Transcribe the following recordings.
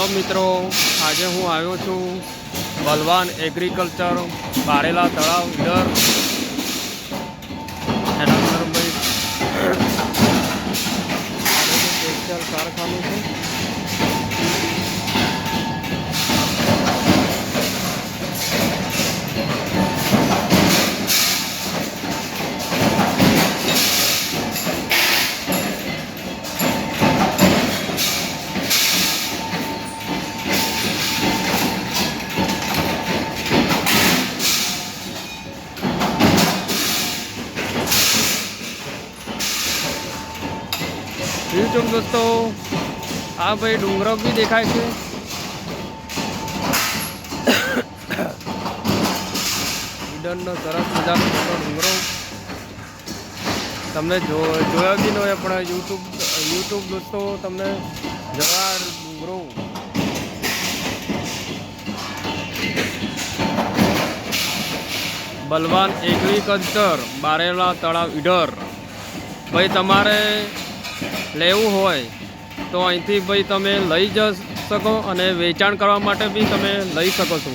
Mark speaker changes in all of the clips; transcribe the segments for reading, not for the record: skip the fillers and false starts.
Speaker 1: Hello मित्रों, आज हूँ आयो छू बलवान एग्रीकल्चर बारेला तलाव इधर टेक्सटाइल कारखानु है। यूट्यूब दोस्तों आ भाई डूंगरो भी देखाय छे। ઈડરનો સરસ મજાનો મોટો ડુંગરો તમને જોયા બી ન હોય પણ યુટ્યુબ દોસ્તો તમને જવાહર ડુંગરો બલવાન એગ્રીકલ્ચર બારેલા તળાવ ઈડર ભાઈ તમારે લેવું હોય તો અહીંથી ભાઈ તમે લઈ જ શકો અને વેચાણ કરવા માટે બી તમે લઈ શકો છો।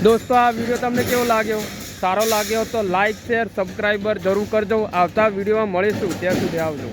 Speaker 1: દોસ્તો આ વિડીયો તમને કેવો લાગ્યો? સારો લાગ્યો તો લાઈક શેર સબસ્ક્રાઈબર જરૂર કરજો। આવતા વિડીયોમાં મળીશું, ત્યાં સુધી આવજો।